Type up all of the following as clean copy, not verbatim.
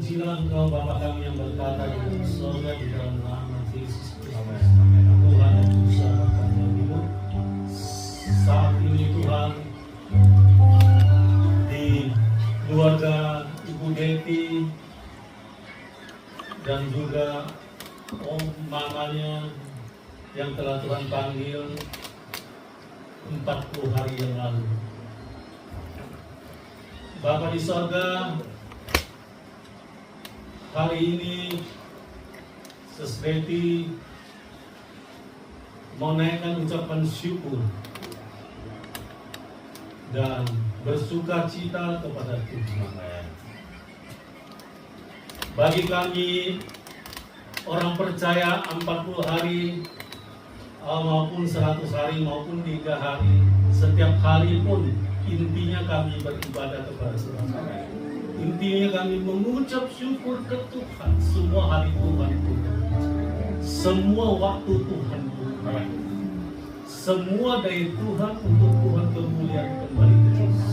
terpujilah Engkau Bapa kami yang berkata di surga di dalam nama Yesus Kristus. Tuhan yang bisa berpanjang hidup. Saat ini Tuhan, di keluarga Ibu Deti dan juga Om mamanya yang telah Tuhan panggil 40 hari yang lalu. Bapa di sorga, hari ini Sesbeti mau naikkan ucapan syukur dan bersuka cita kepada Tuhan. Bagi kami orang percaya 40 hari maupun 100 hari maupun 3 hari, setiap hari pun intinya kami beribadah kepada Tuhan. Intinya kami mengucap syukur ke Tuhan. Semua hari Tuhan Tuhan, semua waktu Tuhan Tuhan, semua dari Tuhan untuk Tuhan kemuliaan kembali ke kita.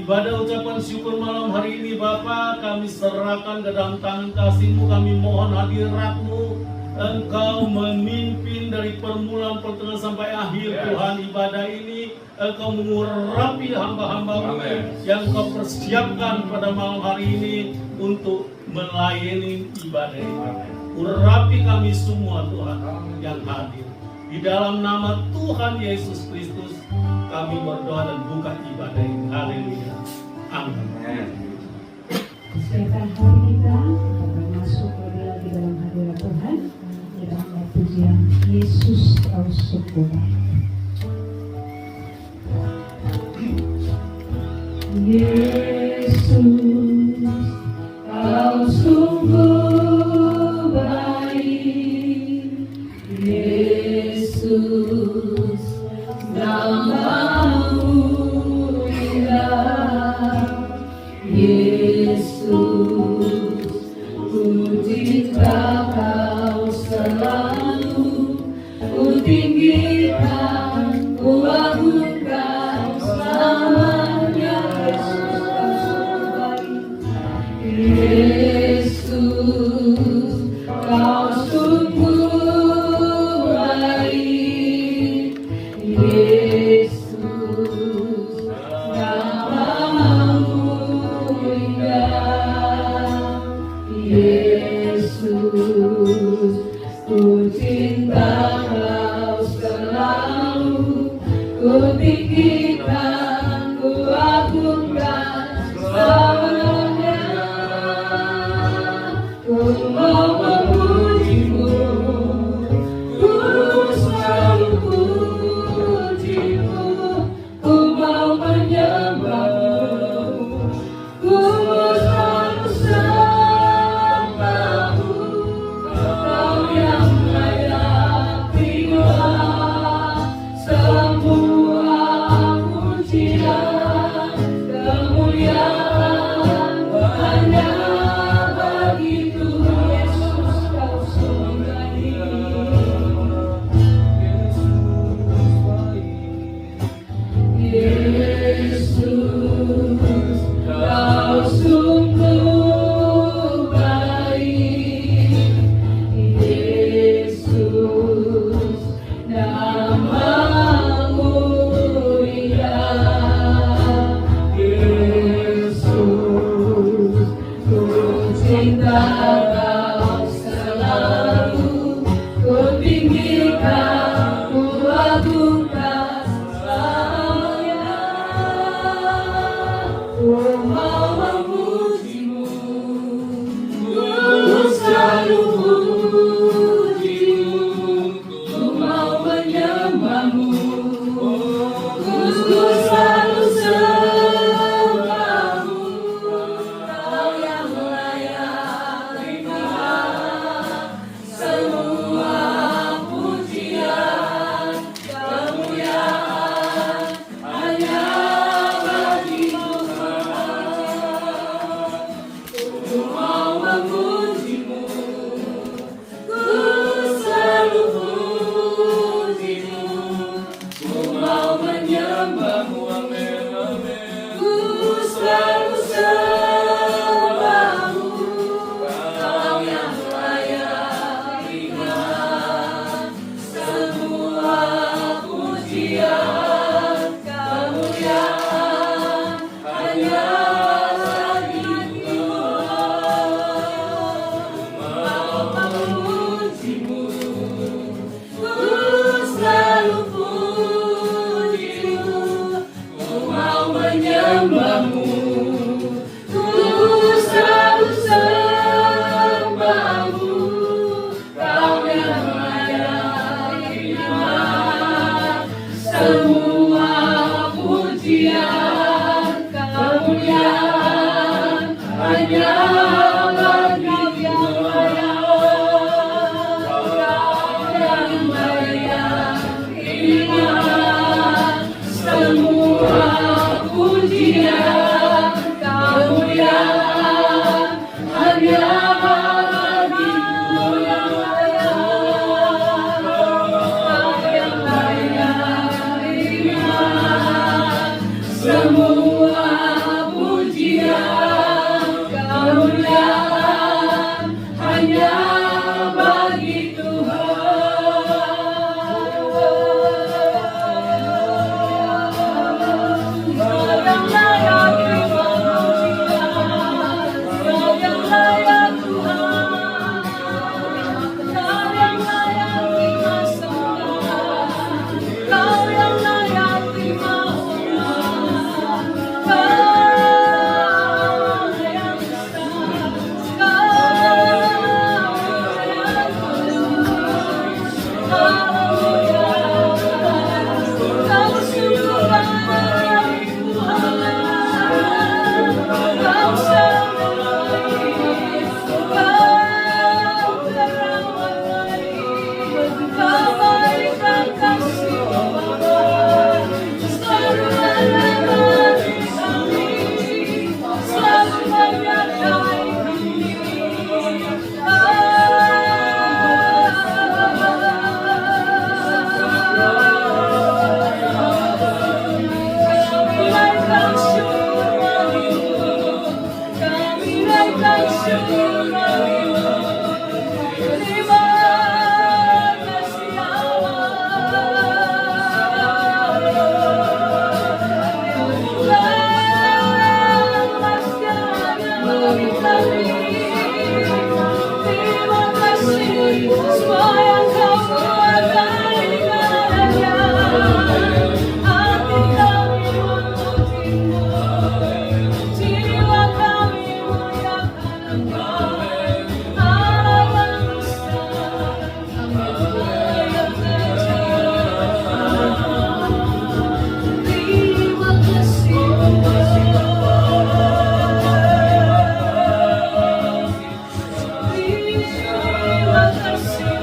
Ibadah ucapan syukur malam hari ini Bapa, kami serahkan ke dalam tangan kasih-Mu. Kami mohon hadirat-Mu, Engkau memimpin dari permulaan, pertengahan sampai akhir. Tuhan, ibadah ini Engkau mengurapi hamba-hamba-Mu yang Engkau persiapkan pada malam hari ini untuk melayani ibadah ini. Urapi kami semua Tuhan yang hadir. Di dalam nama Tuhan Yesus Kristus kami berdoa dan buka ibadah ini. Haleluya. Amin. Persiapkan hari kita akan masuk lagi dalam hadirat Tuhan. Dalam pujian Yesus kau sempurna. Yesus kau sungguh baik. Yesus namamu indah. Yesus ku cinta kau selalu, ku tinggikan, ku agungkan selamanya. Yesus kau sungguh baik. Yesus namamu indah. Yesus ku cinta kau selalu, ku tinggikan, ku agungkan selamanya. Ku mau memuji-Mu, ku selalu puji-Mu, ku mau menyembah-Mu, ku selalu sembah-Mu. Semua yang kau buat dari karenanya, hati kami memujimu, jiwa kami muliakan Engkau. Allah besar, kami yang terima kasih. Terima kasih.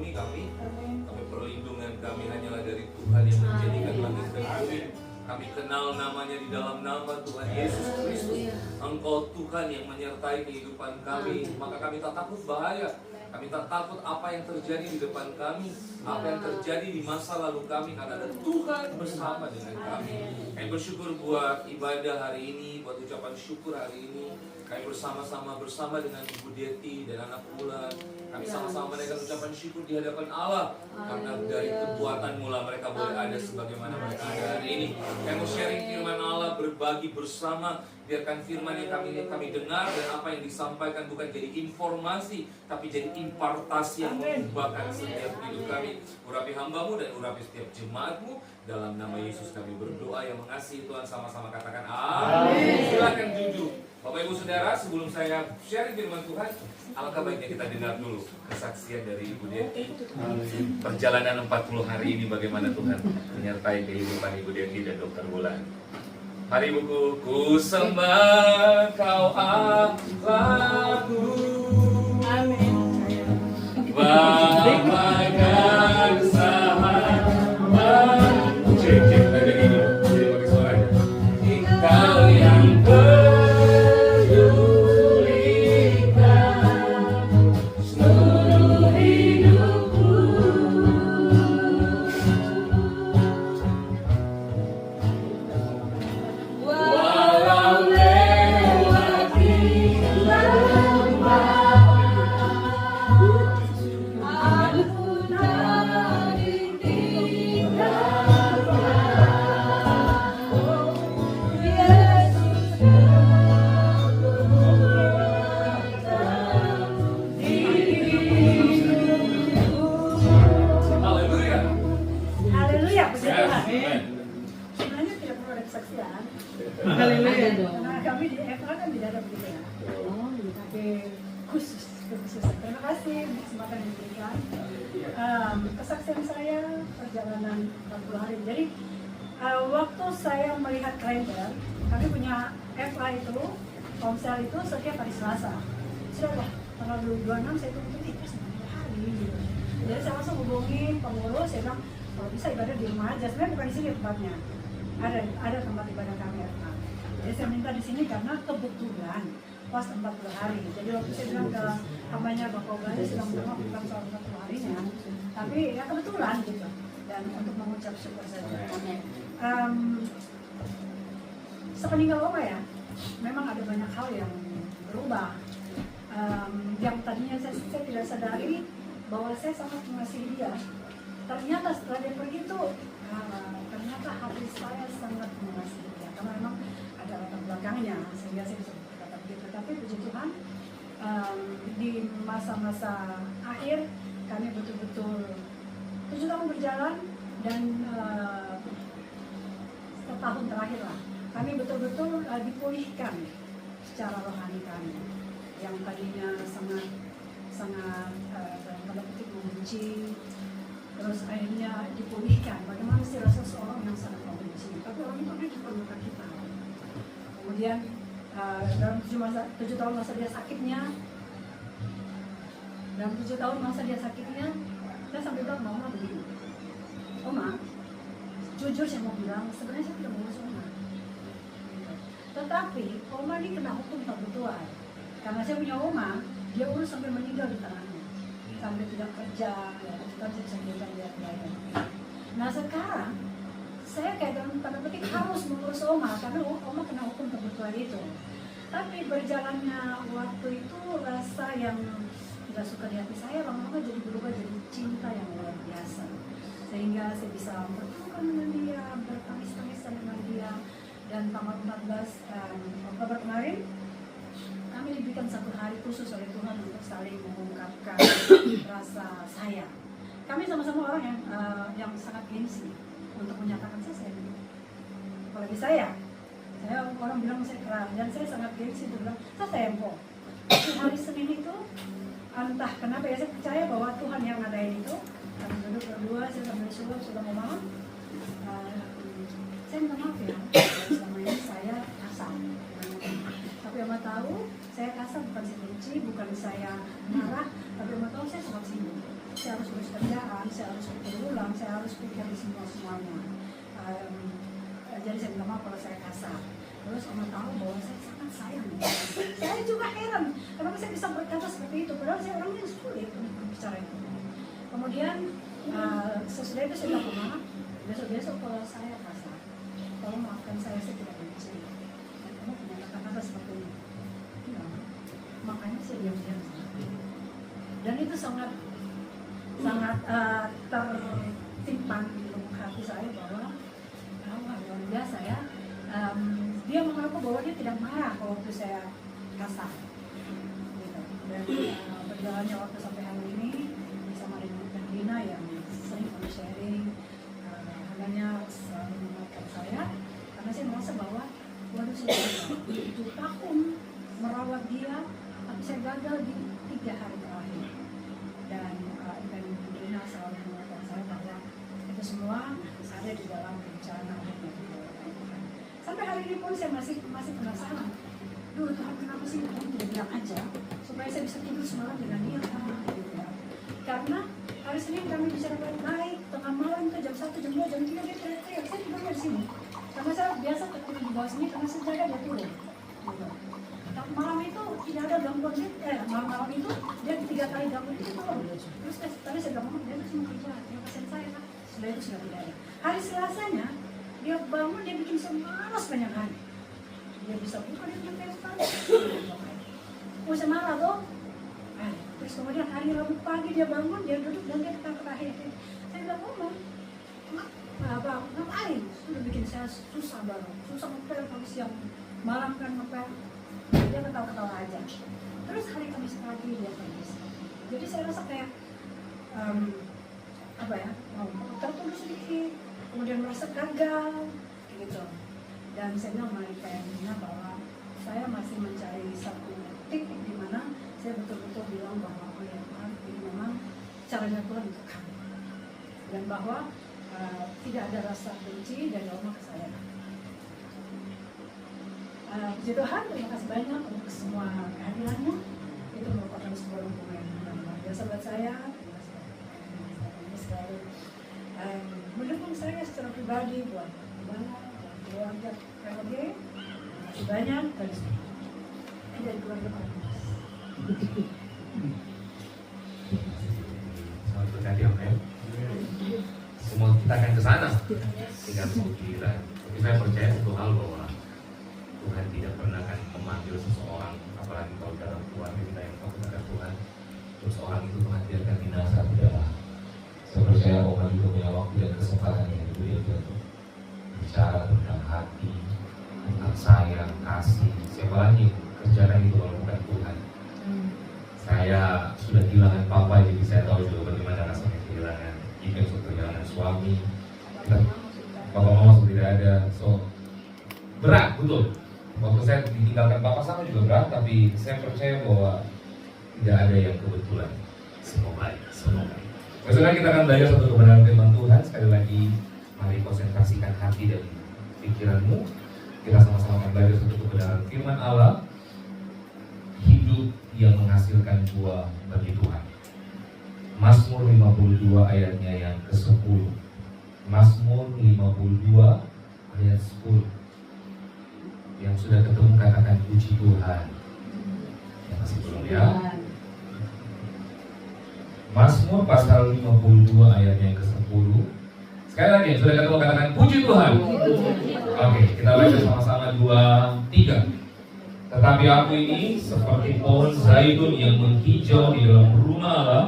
ampuni kami. Kami perlindungan kami hanyalah dari Tuhan yang menjadikan langit dan bumi. Kami kenal namanya di dalam nama Tuhan Yesus Kristus. Engkau Tuhan yang menyertai kehidupan kami. Maka kami tak takut bahaya. Kami tak takut apa yang terjadi di depan kami, apa yang terjadi di masa lalu kami, karena ada Tuhan bersama dengan kami. Kami bersyukur buat ibadah hari ini, buat ucapan syukur hari ini. Kami bersama dengan Ibu Deti dan anak Bulan. Kami sama-sama menaikkan ucapan syukur di hadapan Allah, karena dari kekuatan mula mereka boleh ada sebagaimana mereka ada hari ini. Kami mau sharing firman Allah, berbagi bersama. Biarkan firman yang kami dengar dan apa yang disampaikan bukan jadi informasi, tapi jadi impartasi yang mengubahkan setiap hidup kami. Urapi hamba-Mu dan urapi setiap jemaat-Mu. Dalam nama Yesus kami berdoa yang mengasihi Tuhan, sama-sama katakan amin. Silakan duduk. Bapak Ibu Saudara, sebelum saya sharing firman Tuhan, alangkah baiknya kita dengar dulu kesaksian dari Ibu Deti. Perjalanan 40 hari ini bagaimana Tuhan menyertai kehidupan Ibu Deti dan Dr. Bulan. Mari Ibuku, ku sembah Kau Allahku. Amin. Bapa dan sahabat. Cek, ada gini, jadi pakai suaranya. Engkau yang pedulikan seluruh hidupku. Walau lewati lembah, aku tak ditinggalkan. Yesus tetap diriku. Haleluya. Haleluya, puji Tuhan. Amen. Sebenarnya tidak perlu ada kesaksian. Haleluya. Karena kami di FA kan tidak ada begitu ya. Tapi khusus. Terima kasih untuk kesempatan yang diberikan. Kesaksian saya perjalanan 40 hari. Jadi waktu saya melihat kalender, kami punya FA itu, Komsel itu setiap hari Selasa. Sudah lah, tanggal 26 saya tunggu itu 90 hari gitu. Jadi saya langsung hubungi pengurus, saya bilang kalau bisa ibadah di rumah aja. Sebenarnya bukan di sini tempatnya. Ada tempat ibadah kami FA. Jadi saya minta di sini karena kebetulan pas 40 hari. Jadi waktu saya bilang ke hambanya Bapak Ubani sedang bukan soal 40 harinya, tapi ya kebetulan gitu. Dan untuk mengucap syukur saja. Sepeninggal Oma ya, memang ada banyak hal yang berubah. Yang tadinya saya tidak sadari bahwa saya sangat mengasihi dia. Ternyata setelah dia pergi tuh, ternyata hati saya sangat mengasihi dia. Karena memang ada latar belakangnya, sehingga saya bisa berkata begitu. Tapi puji Tuhan, di masa-masa akhir kami betul-betul 7 tahun berjalan dan setahun terakhir lah, kami betul-betul dipulihkan secara rohani kami. Yang tadinya sangat dalam tanda petik membenci, terus akhirnya dipulihkan. Bagaimana sih rasa seorang yang sangat membenci, tapi orang itu kan diperlukan kita. Kemudian dalam 7 tahun masa dia sakitnya, saya sampai bilang, Oma begini, Oma, jujur saya mau bilang, sebenarnya saya tidak mengurus Oma. Tetapi Oma ini kena hukum perbutuan. Karena saya punya Oma, dia urus sampai meninggal di tangannya, sampai tidak kerja, ya, kan saya bisa lihat. Nah sekarang saya kayak dalam tanda petik harus mengurus Oma karena Oma kena hukum perbutuan itu. Tapi berjalannya waktu itu rasa yang tidak suka di hati saya lama-lama jadi berubah jadi cinta yang luar biasa. Sehingga saya bisa berpelukan dengan dia, bertangis-tangisan dengan dia. Dan tanggal 14 Oktober kemarin kami diberikan 1 hari khusus oleh Tuhan untuk saling mengungkapkan rasa sayang. Kami sama-sama orang yang sangat gengsi untuk menyatakan saya sayang. Apalagi saya orang bilang saya keras dan saya sangat gengsi untuk bilang saya sayang kok. Di hari Senin itu entah kenapa ya saya percaya bahwa Tuhan yang ngadain itu. Kami duduk berdua, saya sambil sudah mau malam. Saya minta maaf ya, selama ini saya kasar. Tapi Oma tahu saya kasar bukan saya benci, bukan saya marah, tapi Oma tahu saya sangat sibuk. saya harus urus kerjaan, saya harus pikir ulang, saya harus pikir semuanya. Jadi saya minta maaf kalau saya kasar. Terus Oma tahu bahwa saya sangat sayang. Saya juga heran kenapa saya bisa berkata seperti itu, padahal saya orangnya sulit untuk berbicara itu. Kemudian sesudah itu saya bilang, Oma, besok-besok kalau saya kasar, tolong maafkan saya tidak benci. Dan kamu punya kata-kata seperti ini. Ya, makanya saya diam-diam. Dan itu sangat tersimpan di lubuk hati saya bahwa luar biasa ya. Dia mengaku bahwa dia tidak marah kalau waktu saya kasar. Gitu. Dan berjalannya waktu sampai hari ini bersama dengan Dina yang sering sharing, hanya selalu mengingatkan saya karena saya merasa bahwa waduh saya 7 tahun merawat dia, tapi saya gagal di 3 hari terakhir. Dan Dina selalu mengingatkan saya bahwa itu semua ada di dalam rencana Tuhan. Sampai hari ini pun saya masih penasaran. Duh Tuhan, kenapa sih Tuhan tidak bilang aja supaya saya bisa tidur semalam dengan dia? Gitu ya. Karena hari Senin kami bicara baik-baik, tengah malam itu jam 1, jam 2, jam 3 dia teriak-teriak. Saya tidurnya di sini. Karena saya biasa tertidur di bawah sini karena saya jaga dia turun. Gitu. Malam itu tidak ada gangguan dia, malam itu dia 3 kali gangguan itu turun. Terus tadi saya bilang, dia itu cuma kerja, dia pasien saya kan. Setelah itu sudah tidak ada. Hari Selasanya dia bangun, dia bikin semalas banyak hari. Dia bisa buka, dia bilang kayak sekali. Oh saya marah dong. Terus kemudian hari Rabu pagi dia bangun, dia duduk dan dia kata-kata hehehe. Saya bilang, Oma, ngapain? Sudah bikin saya susah banget. Susah ngepel kalau siang malam kan ngepel. Dia ketawa-ketawa aja. Terus hari Kamis pagi dia pergi. Jadi saya rasa kayak tertunduk sedikit, kemudian merasa gagal gitu. Dan saya bilang kayak Dina bahwa saya masih mencari satu titik di mana saya betul-betul bilang bahwa oh ya Tuhan, ini memang caranya Tuhan untuk kami, dan bahwa tidak ada rasa benci dari Oma ke saya. Puji Tuhan, terima kasih banyak untuk semua kehadirannya. Itu merupakan sebuah hubungan yang luar biasa buat saya. Selalu mendukung saya secara pribadi buat keluarga KKB. Terima kasih banyak dari keluarga Pak. Selamat berkati Amen. Semua kita akan ke sana. Tinggal pikiran. Tapi saya percaya satu hal bahwa Tuhan tidak pernah akan memanggil seseorang, apalagi kalau dalam keluarga kita yang tahu kepada Tuhan, terus orang itu Tuhan biarkan binasa tidak. Saya percaya Oma juga punya waktu dan kesempatan yang diberi untuk bicara tentang hati, tentang sayang, kasih. Siapa lagi kerjaan itu kalau bukan Tuhan? Saya sudah kehilangan papa, jadi saya tahu juga bagaimana rasanya kehilangan ibu, kehilangan suami. Papa mama sudah tidak ada, so berat, betul. Waktu saya ditinggalkan papa sama juga berat, tapi saya percaya bahwa tidak ada yang kebetulan. Semua baik, semua baik. Besoknya kita akan belajar satu kebenaran firman Tuhan. Sekali lagi, mari konsentrasikan hati dan pikiranmu. Kita sama-sama akan belajar satu kebenaran firman Allah. Hidup yang menghasilkan buah bagi Tuhan. Mazmur 52 ayatnya yang ke-10. Mazmur 52 ayat 10. Yang sudah ketemu katakan puji Tuhan. Yang masih belum ya. Mazmur pasal 52 ayatnya yang ke-10. Sekali lagi, sudah ketemu katakan puji Tuhan. Oke, kita baca sama-sama 2, 3. Tetapi aku ini seperti pohon zaitun yang menghijau di dalam rumah Allah.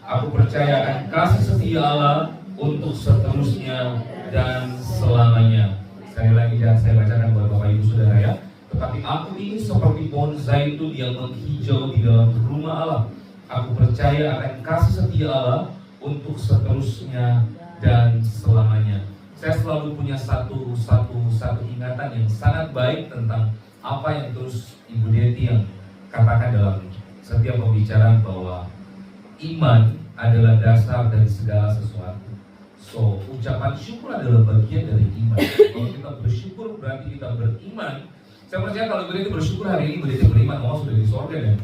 Aku percaya akan kasih setia Allah untuk seterusnya dan selamanya. Sekali lagi jangan saya bacakan buat Bapak Ibu Saudara ya. Tetapi aku ini seperti pohon zaitun yang menghijau di dalam rumah Allah. Aku percaya akan kasih setia Allah untuk seterusnya dan selamanya. Saya selalu punya satu ingatan yang sangat baik tentang apa yang terus Ibu Deti yang katakan dalam setiap pembicaraan bahwa iman adalah dasar dari segala sesuatu. So, ucapan syukur adalah bagian dari iman. Kalau kita bersyukur berarti kita beriman. Saya percaya kalau Ibu Deti bersyukur hari ini, Ibu Deti beriman, Allah sudah di sorga dan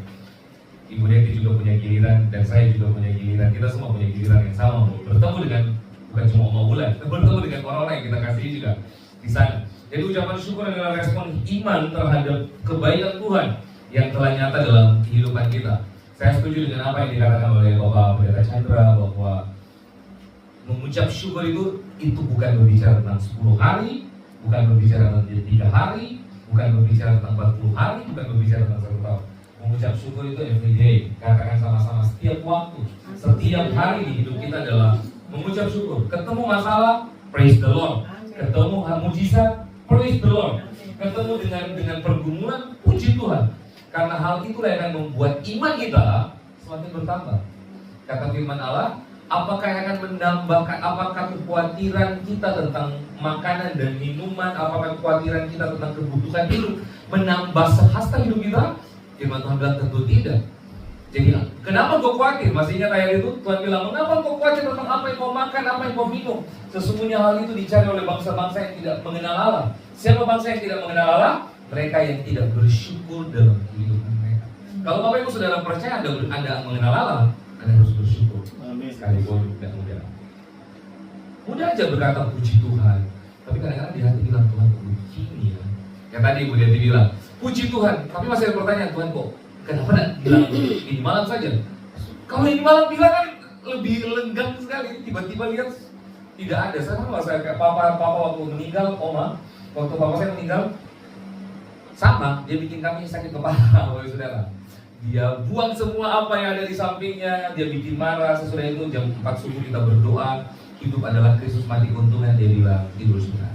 Ibu Deti juga punya giliran, dan saya juga punya giliran. Kita semua punya giliran yang sama, bertemu dengan, bukan cuma Oma Wulan, bertemu dengan orang-orang yang kita kasihi juga di sana. Jadi ucapan syukur adalah respon iman terhadap kebaikan Tuhan yang telah nyata dalam kehidupan kita. Saya setuju dengan apa yang dikatakan oleh Bapak Pendeta Chandra, bahwa mengucap syukur itu bukan berbicara tentang 10 hari, bukan berbicara tentang 3 hari, bukan berbicara tentang 40 hari, bukan berbicara tentang 1 tahun. Mengucap syukur itu every day. Katakan sama-sama, setiap waktu, setiap hari di hidup kita adalah mengucap syukur. Ketemu masalah, praise the Lord. Ketemu mujizat, praise the Lord. Ketemu dengan pergumulan, puji Tuhan. Karena hal itulah yang akan membuat iman kita semakin bertambah. Kata firman Allah, apakah yang akan menambahkan, apakah kekhawatiran kita tentang makanan dan minuman, apakah kekhawatiran kita tentang kebutuhan hidup menambah sehasta hidup kita? Firman Tuhan bilang tentu tidak. Jadi kenapa kau khawatir? Masih ingat ayat itu? Tuhan bilang, mengapa kau khawatir tentang apa yang kau makan, apa yang kau minum? Sesungguhnya hal itu dicari oleh bangsa-bangsa yang tidak mengenal Allah. Siapa bangsa yang tidak mengenal Allah? Mereka yang tidak bersyukur dalam kehidupan mereka. Kalau Bapak Ibu Saudara percaya Anda mengenal Allah, Anda harus bersyukur. Amin. Sekalipun tidak mudah. Mudah aja berkata puji Tuhan, tapi kadang-kadang di hati bilang, Tuhan kok begini ya. Yang tadi Ibu Deti bilang, puji Tuhan, tapi masih ada pertanyaan, Tuhan kok kenapa tidak bilang ini malam saja? Kalau ini malam bilang kan lebih lenggang sekali. Tiba-tiba lihat tidak ada. Saya kayak papa waktu meninggal, Oma, waktu papa saya meninggal, sama, dia bikin kami sakit kepala, Bapak Saudara. Dia buang semua apa yang ada di sampingnya, dia bikin marah. Sesudah itu jam 4 subuh kita berdoa, hidup adalah Kristus, mati keuntungan. Dia bilang, tidur sudah.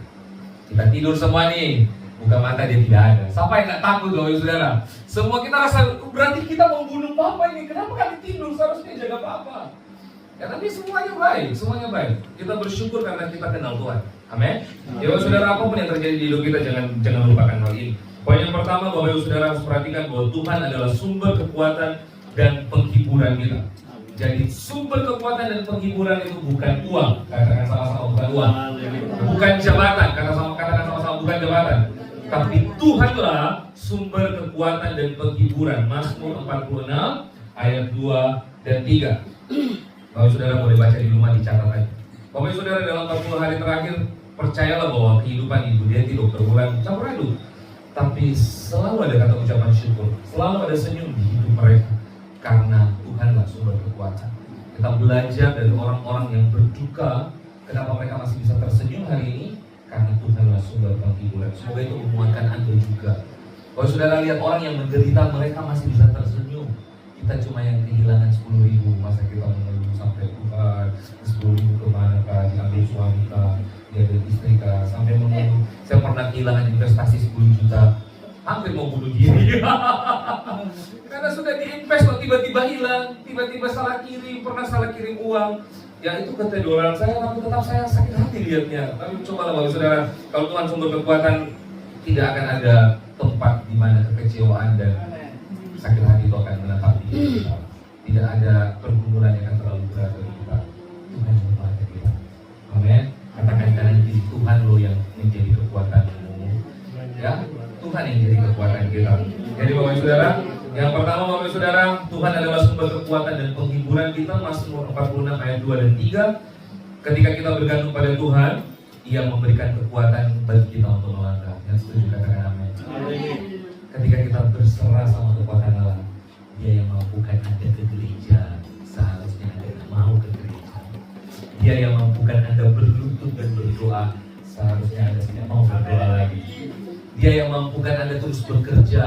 Kita tidur semua nih, buka mata dia tidak ada. Siapa yang gak takut Bapak Saudara? Semua kita rasa, berarti kita mau bunuh Papa ini. Kenapa kami tidur? Seharusnya jaga Papa. Ya tapi semuanya baik, semuanya baik. Kita bersyukur karena kita kenal Tuhan. Amin. Ya Bapak Saudara, apapun yang terjadi di hidup kita, jangan lupakan hal ini. Poin yang pertama, Bapak Ibu Saudara harus perhatikan bahwa Tuhan adalah sumber kekuatan dan penghiburan kita. Jadi sumber kekuatan dan penghiburan itu bukan uang, katakan sama-sama bukan uang, bukan jabatan, katakan sama-sama bukan jabatan, tapi Tuhanlah sumber kekuatan dan penghiburan. Mazmur 46 ayat 2 dan 3. Bapak Saudara boleh baca di rumah, dicatat aja. Bapak Saudara, dalam 40 hari terakhir, percayalah bahwa kehidupan Ibu Deti, Dr. Wulan, campur aduk, tapi selalu ada kata ucapan syukur, selalu ada senyum di hidup mereka, karena Tuhanlah sumber kekuatan. Kita belajar dari orang-orang yang berduka, kenapa mereka masih bisa tersenyum hari ini? Karena Tuhanlah sumber penghiburan. Semoga itu menguatkan Anda juga. Kalau Saudara lihat orang yang menderita, mereka masih bisa tersenyum. Kita cuma yang kehilangan 10.000, masa kita mengeluh sampai Tuhan, 10.000 kemana kah, diambil suami kah, diambil istri kah, sampai mengeluh. Saya pernah kehilangan investasi 10 juta, hampir mau bunuh diri. Karena sudah diinvest kok tiba-tiba hilang, tiba-tiba salah kirim, pernah salah kirim uang. Ya itu ketedoran saya, tapi tetap saya sakit hati lihatnya. Tapi cobalah Bapak Saudara, kalau Tuhan sumber kekuatan, tidak akan ada tempat di mana kekecewaan dan sakit hati itu akan menetap di hidup kita. Tidak ada pergumulan yang akan terlalu berat bagi kita. Tuhan yang membantu kita. Amin. Katakan kanan kiri, Tuhan lo yang menjadi kekuatanmu. Ya, Tuhan yang jadi kekuatan kita. Jadi Bapak Saudara, yang pertama Bapak Saudara, Tuhan adalah sumber kekuatan dan penghiburan kita. Mazmur 46 ayat 2 dan 3. Ketika kita bergantung pada Tuhan, Ia memberikan kekuatan bagi kita untuk melangkah. Yang setuju katakan amin. Ketika kita berserah sama kekuatan Allah, Dia yang mampukan Anda ke gereja, seharusnya Anda tidak mau ke gereja. Dia yang mampukan Anda berlutut dan berdoa, seharusnya Anda tidak mau berdoa lagi. Dia yang mampukan Anda terus bekerja,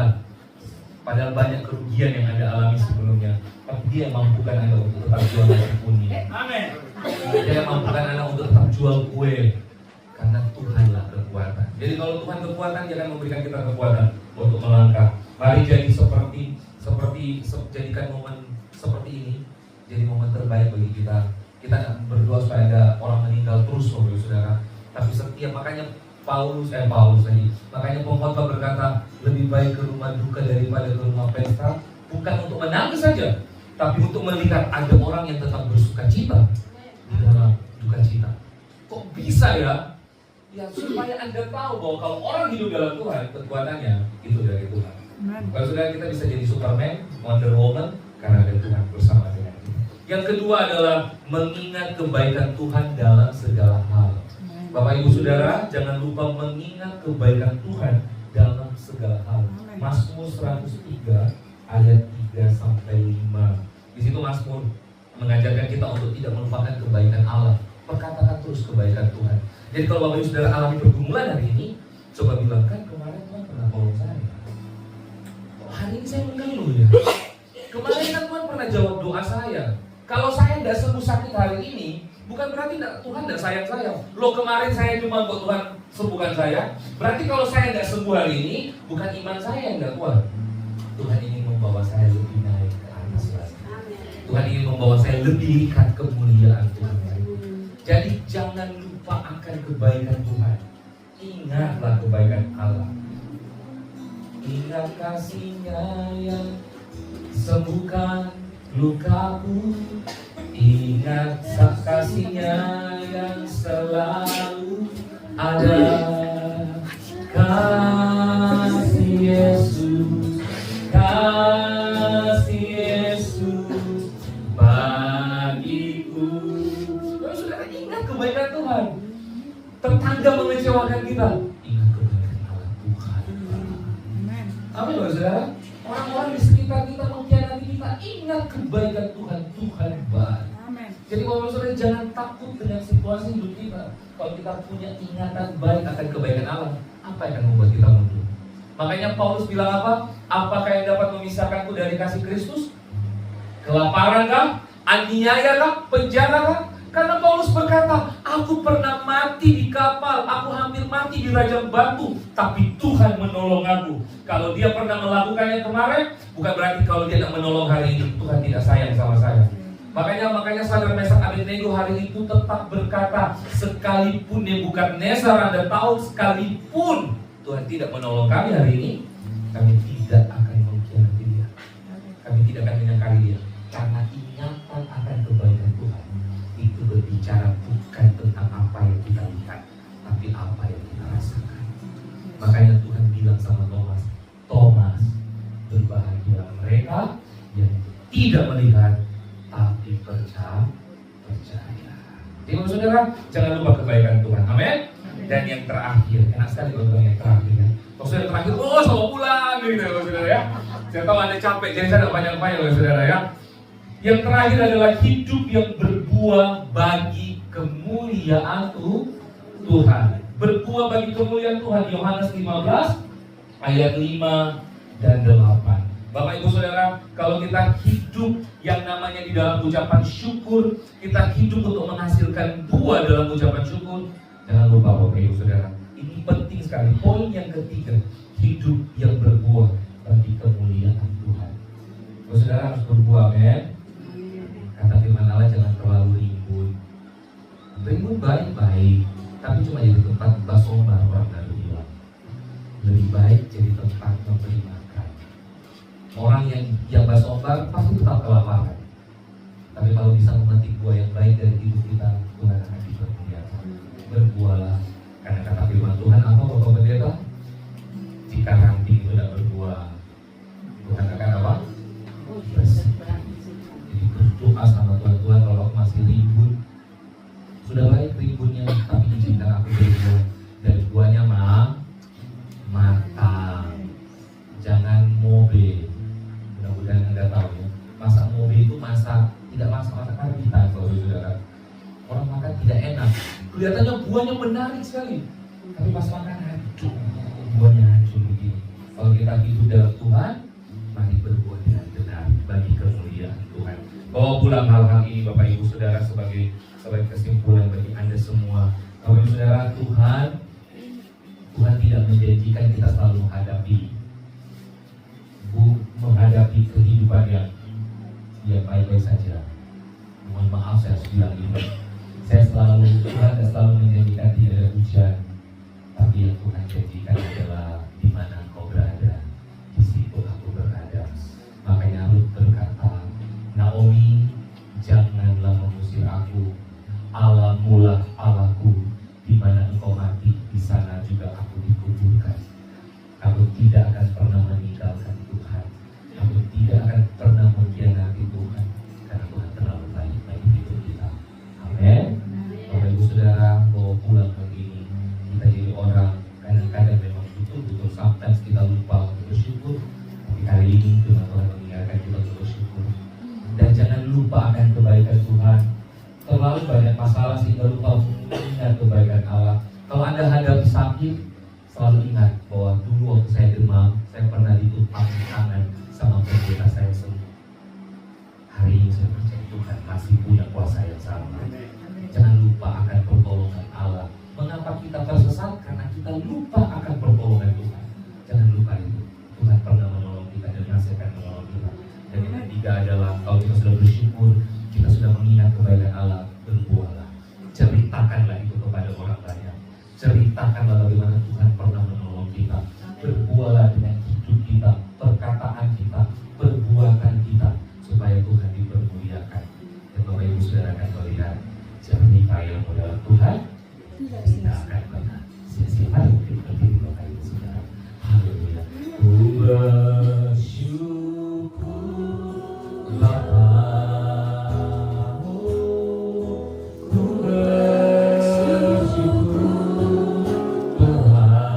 padahal banyak kerugian yang Anda alami sebelumnya, tapi Dia yang mampukan Anda untuk tetap jual nasi kuning. Amin. Dia yang mampukan Anda untuk tetap jual kue, karena Tuhanlah kekuatan. Jadi kalau Tuhan kekuatan, Dia akan memberikan kita kekuatan untuk melangkah. Mari jadi jadikan momen seperti ini jadi momen terbaik bagi kita. Kita berdoa supaya ada orang meninggal terus, Bapak Saudara. Tapi setiap makanya Paulus tadi, makanya pengkhotbah berkata lebih baik ke rumah duka daripada ke rumah pesta, bukan untuk menangis saja, tapi untuk melihat ada orang yang tetap bersuka cita di dalam duka cita. Kok bisa ya? Ya supaya Anda tahu bahwa kalau orang hidup dalam Tuhan, kekuatannya itu dari Tuhan. Kalau Saudara, kita bisa jadi Superman, Wonder Woman, karena ada Tuhan bersama dengan kita. Yang kedua adalah mengingat kebaikan Tuhan dalam segala hal. Bapak Ibu Saudara, jangan lupa mengingat kebaikan Tuhan dalam segala hal. Mazmur 103 ayat 3 sampai 5. Di situ Mazmur mengajarkan kita untuk tidak melupakan kebaikan Allah. Perkatakan terus kebaikan Tuhan. Jadi kalau Bapak Ibu Saudara alami pergumulan hari ini, coba bilang, kan kemarin Tuhan pernah tolong saya. Hari ini saya mengeluh ya. Kemarin kan Tuhan pernah jawab doa saya. Kalau saya tidak sembuh sakit hari ini, bukan berarti Tuhan tidak sayang saya. Loh, kemarin saya cuma buat Tuhan sembuhkan saya. Berarti kalau saya tidak sembuh hari ini, bukan iman saya yang tidak kuat. Tuhan ingin membawa saya lebih naik ke atas lagi. Tuhan ingin membawa saya lebih dekat kemuliaan Tuhan lagi. Jadi jangan lupa akan kebaikan Tuhan. Ingatlah kebaikan Allah. Ingat kasih-Nya yang sembuhkan lukaku, ingat kasih-Nya yang selalu ada. Kasih Yesus, kasih Yesus bagiku. Saudara, ingat kebaikan Tuhan. Tetangga mengecewakan kita, ingat kebaikan Allah Tuhan. Amin, saudara. Orang-orang di sekitar kita mengkhianati kita, ingat kebaikan Tuhan. Tuhan baik. Jadi Bapak Saudara, jangan takut dengan situasi hidup kita. Kalau kita punya ingatan baik akan kebaikan Allah, apa yang akan membuat kita mundur? Makanya Paulus bilang apa? Apakah yang dapat memisahkanku dari kasih Kristus? Kelaparan kah? Aniaya kah? Penjara kah? Karena Paulus berkata, aku pernah mati di kapal, aku hampir mati di rajam batu, tapi Tuhan menolong aku. Kalau dia pernah melakukannya kemarin, bukan berarti kalau dia tidak menolong hari ini, Tuhan tidak sayang sama saya. Makanya Sadrak Mesak Abednego hari itu tetap berkata, sekalipun Nebukadnezar Anda tahu, sekalipun Tuhan tidak menolong kami hari ini, kami tidak akan mengkhianati dia. Kami tidak akan menyangkali dia. Karena ingatan akan kebaikan Tuhan itu berbicara bukan tentang apa yang kita lihat, tapi apa yang kita rasakan. Makanya Tuhan bilang sama Thomas, berbahagia mereka yang tidak melihat tapi percaya. Jadi saudara, jangan lupa kebaikan Tuhan. Amin. Dan yang terakhir, enak sekali kalau yang terakhir ya. Maksudnya terakhir, sama pulang gitu ya saudara ya. Saya tahu Anda capek, jadi saya tidak banyak-banyak saudara ya. Yang terakhir adalah hidup yang berbuah bagi kemuliaan Tuhan. Berbuah bagi kemuliaan Tuhan. Yohanes 15 ayat 5 dan 8. Bapak Ibu Saudara, kalau kita hidup yang namanya di dalam ucapan syukur, kita hidup untuk menghasilkan buah dalam ucapan syukur, jangan lupa Bapak Ibu Saudara, ini penting sekali. Poin yang ketiga, hidup yang berbuah bagi kemuliaan Tuhan. Saudara harus berbuah, men. Kata firman Allah, jangan terlalu rimbun. Rimbun baik-baik, tapi cuma jadi tempat basombar, orang lalu bilang. Lebih baik jadi tempat memberi makan. Orang yang basombar pasti tetap kelaparan. Tapi kalau bisa memetik buah yang baik dari hidup kita, Tuhan akan dipermuliakan. Berbuahlah, karena kata firman Tuhan apa Bapak Pendeta? Jika ranting itu tidak berbuah, Tuhan akan apa? Bersih. Jadi berdoa sama Tuhan, kalau aku masih ribut, sudah baik ributnya, tapi izinkan aku berbuah. Dan buahnya matang. Jangan mobe. Mudah-mudahan Anda tahu ya, masak mobe itu tidak masak karbitan kalau saudara. Orang makan tidak enak, kelihatannya buahnya menarik sekali, tapi pas makan hancur, buahnya hancur begini. Kalau kita hidup dalam Tuhan, mari berbuah dengan benar bagi kemuliaan Tuhan. Bawa pulang hal-hal ini Bapak Ibu Saudara sebagai kesimpulan bagi Anda semua. Bapak Ibu Saudara, Tuhan tidak menjanjikan kita selalu menghadapi kehidupan yang baik-baik saja. Mohon maaf saya harus bilang ini. Tuhan selalu menjanjikan tidak ada hujan, tapi yang Tuhan janjikan adalah di mana Engkau berada, di situ aku berada. Makanya Rut berkata, Naomi, janganlah mengusir aku. Allahmulah Allahku, di mana Engkau mati, di sana juga aku dikuburkan. Aku tidak akan pernah meninggalkan Tuhan. Aku tidak akan pernah mengkhianati terakhir, selalu ingat bahwa dulu waktu saya demam, saya pernah ditupang tangan sama pendeta saya sembuh. Hari ini saya percaya Tuhan masih punya kuasa yang sama. Jangan lupa akan pertolongan Allah. Mengapa kita tersesat? Karena kita lupa akan pertolongan Tuhan. Jangan lupa itu. Tuhan pernah menolong kita dan masih akan menolong kita. Dan yang ketiga adalah kalau kita sudah bersyukur, kita sudah mengingat kebaikan Allah, berbuahlah. Ceritakanlah itu kepada orang banyak. Ceritakanlah bagaimana Tuhan pernah menolong kita. Berbuahlah dengan hidup kita, perkataan kita, perbuatan kita, supaya Tuhan dipermuliakan. Dan Bapak Ibu Saudara akan melihat jernih ilmu dalam Tuhan, kita akan pernah sia-sia mungkin berdiri Bapak Ibu Saudara. Haleluya. Ku bersyukur Bapa-Mu, ku bersyukur Tuhan,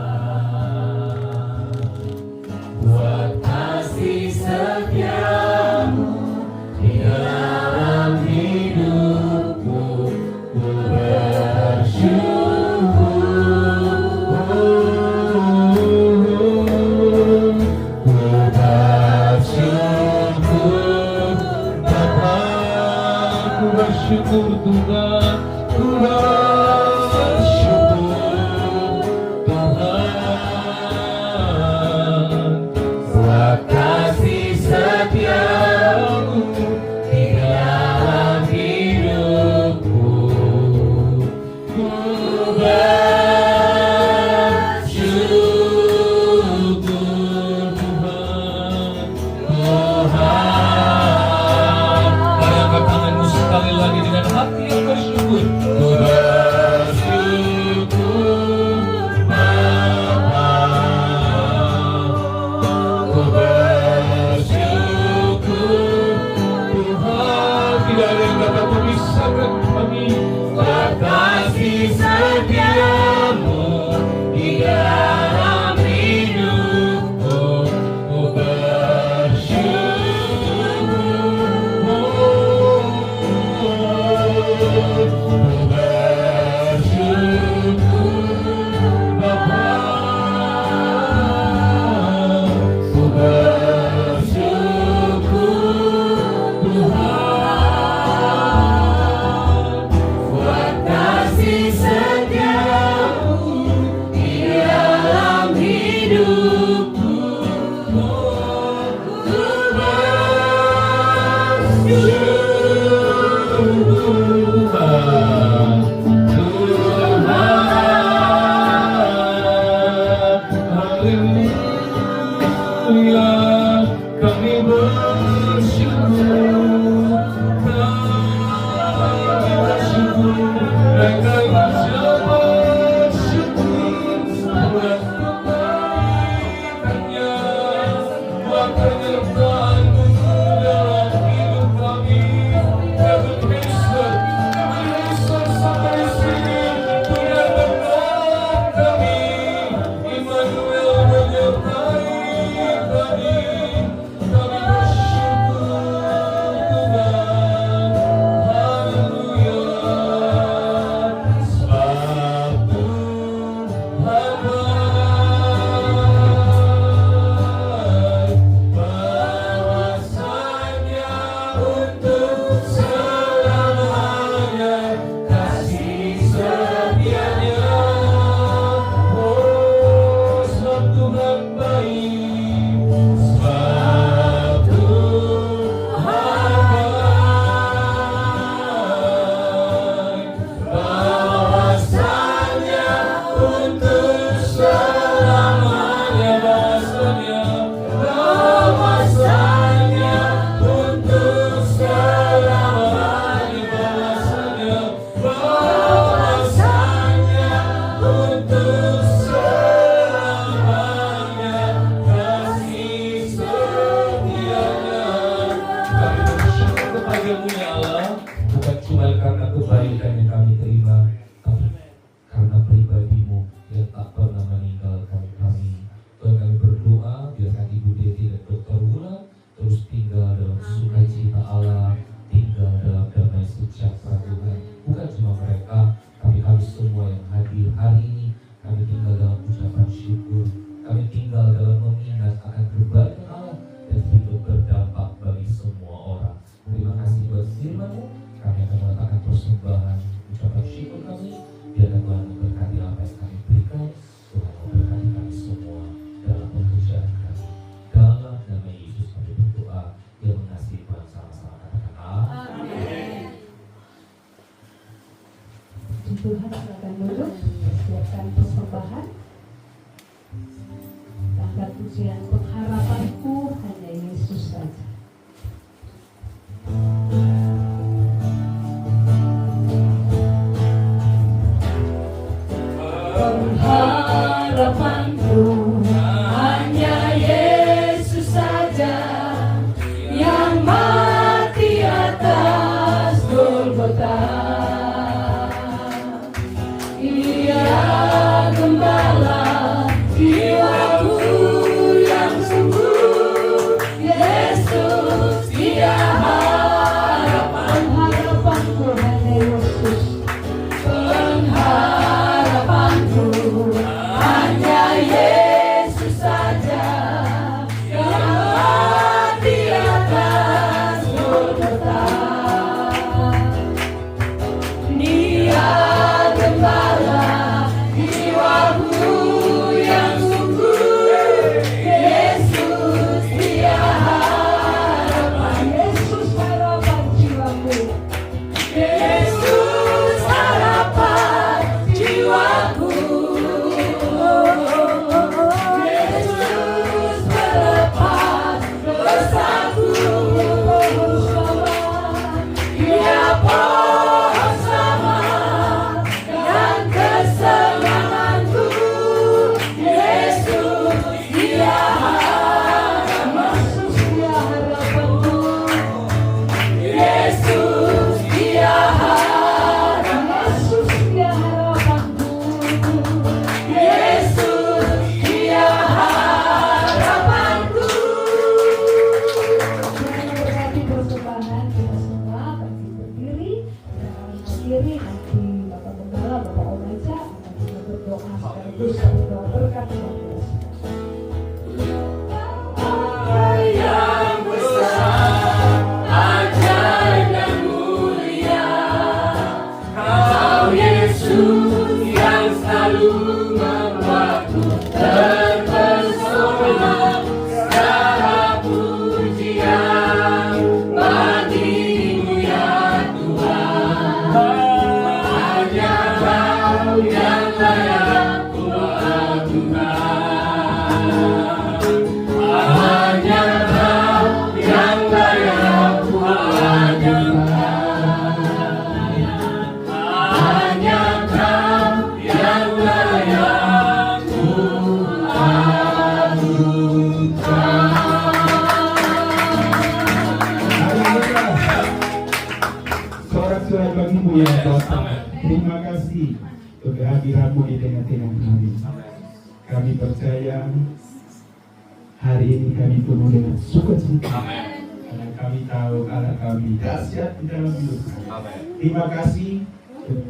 buat kasih setia-Mu di dalam hidupku. Ku bersyukur Tuhan, ku bersyukur Tuhan, buat kasih setia-Mu di dalam hidupku. Ku bersyukur Tuhan, Tuhan. Mari angkat tanganmu sekali lagi dengan hati yang bersyukur. Ku bersyukur Bapa, ku bersyukur Tuhan. Tidak ada yang dapat memisahkan kami. Kasih setia-Mu di dalam hidupku. Ku bersyukur, ku bersyukur Bapa, ku bersyukur Tuhan, buat kasih setia-Mu di dalam hidupku. Ku bersyukur Tuhan, haleluya. Kami bersyukur, kami bersyukur, dan kami bersyukur buat kebaikan-Nya, buat penyertaan-Mu dalam hidup kami. Kami bisa sampai sini, Tuhan menolong kami, Immanuel menyertai kami. Kami bersyukur Tuhan, haleluya. Sebab Tuhan baik, bahwasanya untuk selamanya kasih setia-Nya. Oh, sebab Tuhan baik, sebab Tuhan baik, bahwasanya untuk menyerahkan persembahan. Tanggal pujian pengharapanku hanya Yesus saja. Pengharapanku hanya Yesus saja, yang mati atas Golgota. Ia gembala jiwaku yang sungguh. Yesus, Dia harapan. Harapanku hanya Yesus. Pengharapanku hanya Yesus saja, yang mati atas Golgota. Dia gembala jiwaku yang sungguh. Yesus, Dia harapan. Yesus harapan jiwaku. Yesus harapan jiwaku. Yesus melepas dosaku. Dia pohon selamat dan kesenanganku. Yesus, Dia harapan. Yesus, Dia harapanku. Yesus, Dia harapan. Yesus, Dia harapanku. Yesus, Dia harapanku. Jangan berarti persembahan kita semua bagi berdiri dan berdiri nanti Bapak Gembala, Bapak Omaja akan juga berdoa sekaligus berdoa berkat dan yang besar, ajaib dan mulia, Kau Yesus yang selalu membuatku terpesona. Segala pujian bagimu ya Tuhan. Hanya Kau yang layak ku agungan. Hanya Kau yang layak ku agungan. Hanya Kau yang layak ku Sorak-sorai bagimu ya Bapa. Terima kasih untuk kehadiranmu di tengah-tengah kami. Kami percaya hari ini kami penuh dengan sukacita. Karena kami tahu Allah kami dahsyat di dalam hidup kami. Terima kasih untuk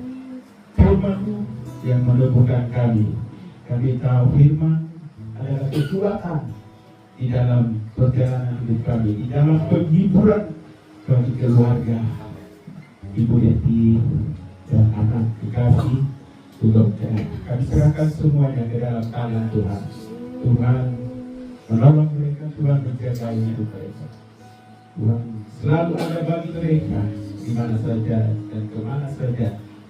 firman-Mu yang meneguhkan kami. Kami tahu firman adalah kekuatan di dalam perjalanan hidup kami, di dalam penghiburan bagi keluarga Ibu Yeti dan anak kekasih Dokter. Kami serahkan semuanya ke dalam tangan Tuhan. Tuhan menolong mereka, Tuhan menjaga hidup mereka. Tuhan selalu ada bagi mereka di mana saja dan kemana saja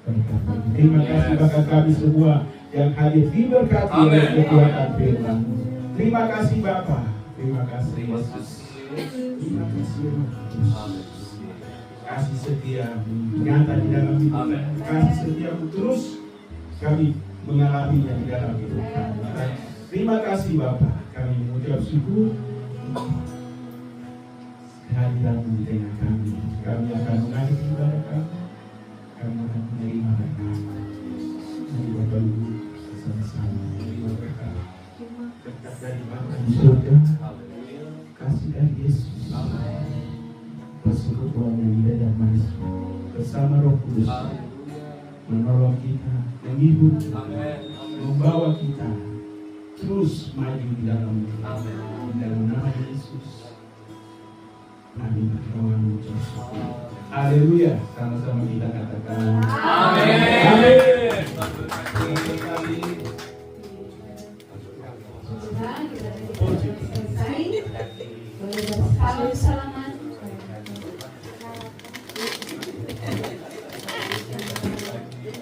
mereka pergi. Terima kasih bagi kami semua yang hadir diberkati oleh kekuatan firman. Terima kasih Bapa. Terima kasih Yesus. Terima kasih Yesus. Kasih setia nyata di dalam hidup. Kasih setia terus kami mengalaminya di dalam hidup kami. Terima kasih Bapa. Kami mengucap syukur kehadiran-Mu di tengah kami. Kami akan mengakhiri ibadah kami. Kami akan menerima berkat. Mari Bapak Ibu bersama-sama menerima berkat. Berkat dari Bapa di surga. Kasih dari Yesus. Persekutuan yang indah dan manis bersama Roh Kudus menolong kita, menghibur kita, membawa kita terus maju di dalam nama Yesus. Kami berdoa mengucap syukur. Haleluya. Sama-sama kita katakan amin. Amin. Salam-salaman.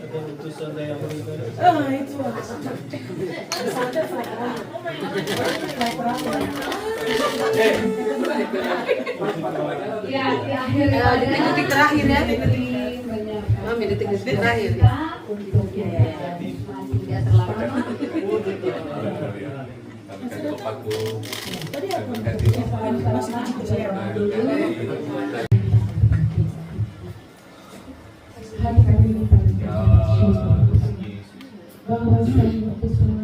Ada utusan yang beribadah. Itu Sampai flag oil. Flag oil. Ya, di akhir detik-detik terakhir ya. banyak Mami, detik-detik terakhir. untuk Ya terlambat. Kami kan kelopak tuh. Tadi aku hari kami ini bahwa saya bersama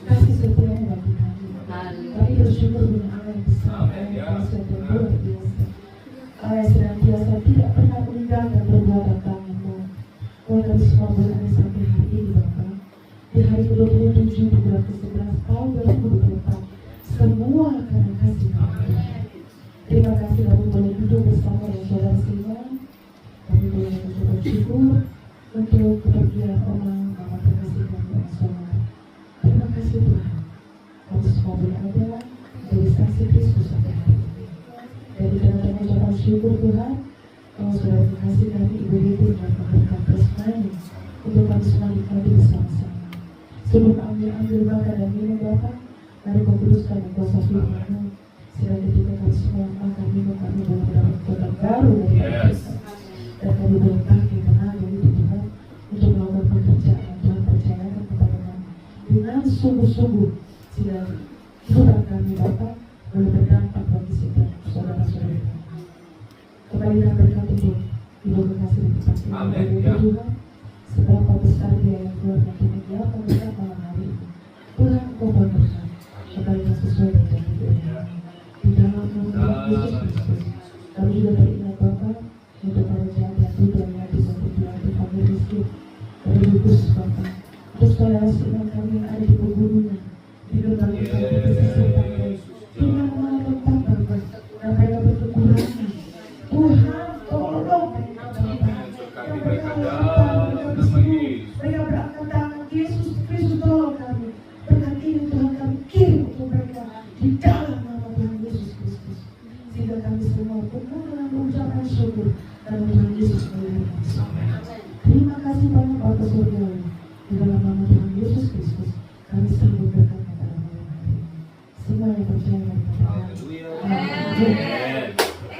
kasih setia bagi kami. Kami bersyukur dengan Allah yang besar, Allah yang kuasa dan luar biasa. Allah yang senantiasa tidak pernah meninggalkan perbuatan tangan-Mu. Kau kami semua berada sampai hari ini Bapa. Di hari ke-27 di bulan ke-11 tahun 2024, semua karena kasih Kami. Terima kasih kami boleh duduk bersama dengan saudara Simon. Kami boleh mengucapkan syukur untuk kepergian orang mama terkasih dan orang saudara. Terima kasih Tuhan. Kami semua boleh ada dari saksi Kristus sampai hari ini. Dari karena mengucapkan syukur Tuhan, kau sudah berkasih kami Ibu Riti dan memberikan persembahan untuk kami semua dikabir bersama-sama. Sebelum kami ambil makan dan minum Bapa, mari kau kuduskan dan kuasa firman-Mu. Sehingga ketika kami semua makan minum, kami boleh mendapat kekuatan baru dari Kristus. Dan kami boleh pakai tenaga itu Tuhan untuk melakukan pekerjaan yang Tuhan percayakan kepada kami dengan sungguh-sungguh, sehingga kehidupan kami Bapa boleh berdampak bagi setiap saudara-saudara kami. Kembali kami berkati untuk Ibu kekasih dan kepastian dari Tuhan, seberapa besar dia yang Tuhan yang menyediakan kita malam hari ini. Tuhan Kau berkati, kembali sesuai dengan janji Tuhan. Di dalam nama Yesus Kristus, kami juga beringat Bapa untuk para jahat yang tidak yang bisa berjuang untuk kami miskin dari Yesus Bapa. Terus para iman kami yang ada di pegunungan, di berbagai tempat kesehatan baik, di mana tempat Bapa, yang mereka berkekurangan. Tuhan tolong mereka Bapa. Yang mereka mereka berangkat tangan Yesus Kristus tolong kami. Berkat ini Tuhan kami kirim untuk mereka di dalam nama Tuhan Yesus Kristus. Sehingga kami semua penuh dengan ucapan syukur dan Tuhan Yesus memberkati. Terima kasih banyak Bapak Surya.